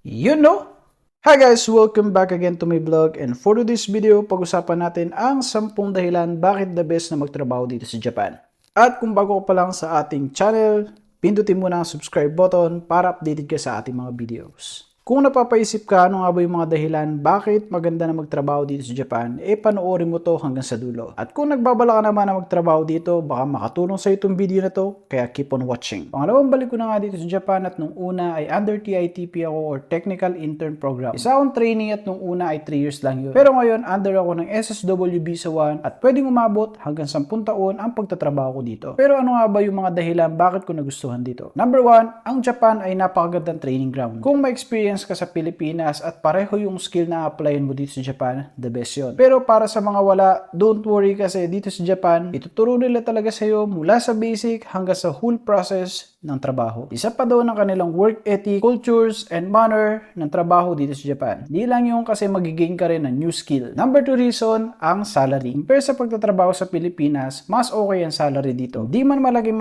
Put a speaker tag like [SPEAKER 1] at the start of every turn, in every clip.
[SPEAKER 1] You know? Hi guys! Welcome back again to my vlog, and for today's video, pag-usapan natin ang 10 dahilan bakit the best na magtrabaho dito sa Japan. At kung bago ka pa lang sa ating channel, pindutin mo na ang subscribe button para updated ka sa ating mga videos. Kung napapaisip ka ano nga ba yung mga dahilan bakit maganda na magtrabaho dito sa Japan, panoorin mo to hanggang sa dulo. At kung nagbabala ka naman na magtrabaho dito, baka makatulong sa itong video na to, kaya keep on watching. Pangalawang balik ko na nga dito sa Japan at nung una ay under TITP ako or Technical Intern Program. Isa akong trainee at nung una ay 3 years lang yun. Pero ngayon under ako ng SSW Visa 1 at pwedeng umabot hanggang 10 taon ang pagtatrabaho ko dito. Pero ano nga ba yung mga dahilan bakit ko nagustuhan dito? Number 1, ang Japan ay napakagandang training ground. Kung may experience ka sa Pilipinas at pareho yung skill na applyin mo dito sa Japan, the best yun. Pero para sa mga wala, don't worry kasi dito sa Japan, ituturo nila talaga sa iyo mula sa basic hanggang sa whole process ng trabaho. Isa pa daw ng kanilang work ethic, cultures, and manner ng trabaho dito sa Japan. Di lang yung kasi magigain ka rin ng new skill. Number 2 reason, ang salary. Compare sa pagtatrabaho sa Pilipinas, mas okay ang salary dito. Di man malaki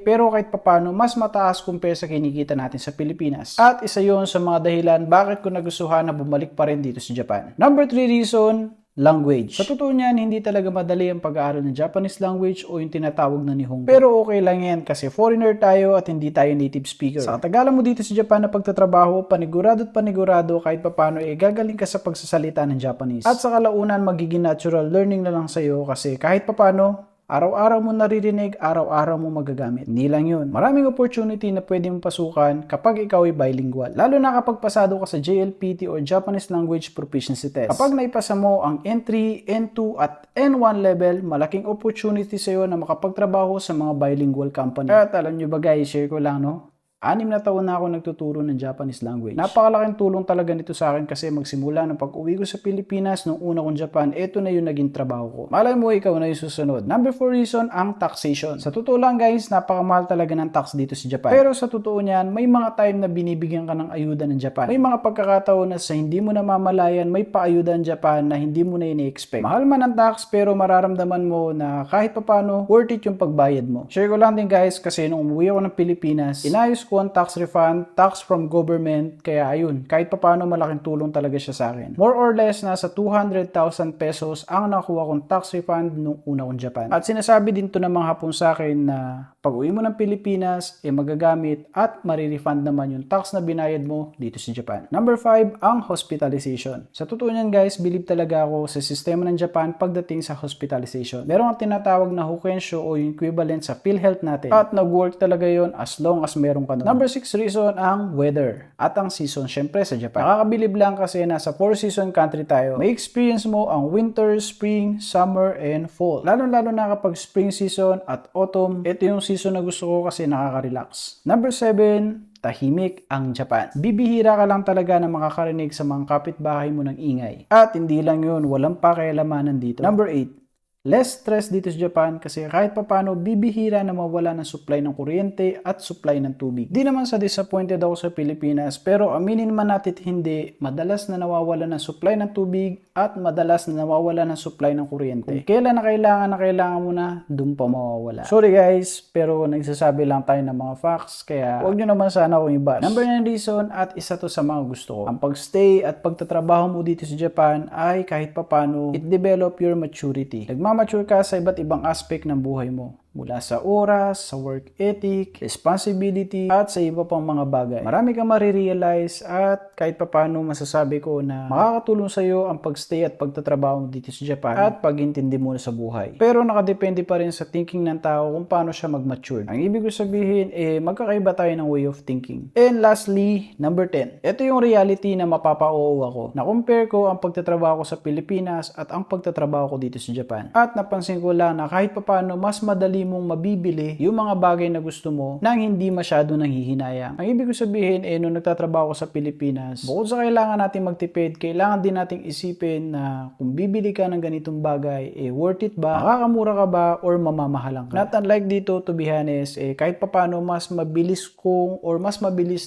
[SPEAKER 1] pero kahit papano mas mataas compare sa kinikita natin sa Pilipinas. At isa yun sa mga dahilan bakit ko nagustuhan na bumalik pa rin dito sa Japan. Number 3 reason, language. Sa totoo niyan, hindi talaga madali ang pag-aaral ng Japanese language o yung tinatawag na Nihongo. Pero okay lang yan kasi foreigner tayo at hindi tayo native speaker. Sa katagalan mo dito sa Japan na pagtatrabaho, panigurado at panigurado kahit papano gagaling ka sa pagsasalita ng Japanese. At sa kalaunan, magiging natural learning na lang sa'yo kasi kahit papano, araw-araw mo naririnig, araw-araw mo magagamit. Hindi lang yun. Maraming opportunity na pwede mong pasukan kapag ikaw ay bilingual. Lalo na kapag pasado ka sa JLPT or Japanese Language Proficiency Test. Kapag naipasa mo ang N3, N2 at N1 level, malaking opportunity sa iyo na makapagtrabaho sa mga bilingual company. At alam nyo ba guys, share ko lang no? 6 na taon na ako nagtuturo ng Japanese language. Napakalaking tulong talaga nito sa akin kasi magsimula ng pag-uwi ko sa Pilipinas nung una kong Japan, ito na yung naging trabaho ko. Malay mo, ikaw na yung susunod. Number 4 reason, ang taxation. Sa totoo lang guys, napakamahal talaga ng tax dito sa Japan. Pero sa totoo niyan, may mga time na binibigyan ka ng ayuda ng Japan. May mga pagkakataon na sa hindi mo namamalayan, may paayuda ng Japan na hindi mo na ini-expect. Mahal man ang tax pero mararamdaman mo na kahit papano, worth it yung pagbayad mo. Share ko lang din guys kasi nung umuwi ako ng Pilipinas, inayos ko ang tax refund, tax from government, kaya ayun, kahit papano malaking tulong talaga siya sa akin. More or less, nasa 200,000 pesos ang nakuha kong tax refund nung una kong Japan. At sinasabi din to ng mga hapon sa akin na pag uwi mo ng Pilipinas, magagamit at marirefund naman yung tax na binayad mo dito sa Japan. Number 5, ang hospitalization. Sa totoo niyan guys, believe talaga ako sa sistema ng Japan pagdating sa hospitalization. Meron ang tinatawag na hukensyo o yung equivalent sa PhilHealth natin. At nag-work talaga yon as long as meron ka. Number 6 reason, ang weather at ang season syempre sa Japan. Nakakabilib lang kasi nasa 4 season country tayo. May experience mo ang winter, spring, summer, and fall. Lalo-lalo na kapag spring season at autumn, ito yung season na gusto ko kasi nakaka-relax. Number 7, tahimik ang Japan. Bibihira ka lang talaga na makakarinig sa mga kapitbahay mo ng ingay. At hindi lang yun, walang pakialamanan dito. Number 8, less stress dito sa Japan kasi kahit papano bibihira na mawala ng supply ng kuryente at supply ng tubig. Di naman sa disappointed ako sa Pilipinas pero aminin man natin hindi, madalas na nawawala ng supply ng tubig at madalas na nawawala ng supply ng kuryente. Kung kailan na kailangan mo na, dun pa mawawala. Sorry guys, pero nagsasabi lang tayo ng mga facts kaya huwag nyo naman sana akong iba. Number 9 reason at isa to sa mga gusto ko. Ang pagstay at pagtatrabaho mo dito sa Japan ay kahit papano, it develop your maturity. Mature ka sa iba't ibang aspect ng buhay mo. Mula sa oras, sa work ethic, responsibility, at sa iba pang mga bagay. Marami kang marirealize at kahit papano masasabi ko na makakatulong sa iyo ang pagstay at pagtatrabaho dito sa Japan at pag-intindi mo sa buhay. Pero nakadepende pa rin sa thinking ng tao kung paano siya mag-mature. Ang ibig ko sabihin, magkakaiba tayo ng way of thinking. And lastly, number 10. Ito yung reality na mapapa-oo ako. Na-compare ko ang pagtatrabaho ko sa Pilipinas at ang pagtatrabaho ko dito sa Japan. At napansin ko lang na kahit papano mas madali mong mabibili yung mga bagay na gusto mo nang hindi masyado nanghihinayang. Ang ibig ko sabihin nung nagtatrabaho ko sa Pilipinas, bukod sa kailangan natin magtipid, kailangan din nating isipin na kung bibili ka ng ganitong bagay, worth it ba? Makakamura ka ba? Or mamamahalang ka? Not unlike dito, to be honest, kahit papano mas mabilis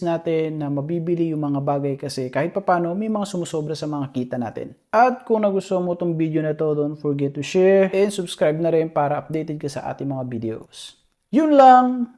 [SPEAKER 1] natin na mabibili yung mga bagay kasi kahit papano may mga sumusobra sa mga kita natin. At kung nagustuhan mo tong video na to, don't forget to share and subscribe na rin para updated ka sa ating mga videos. Yun lang!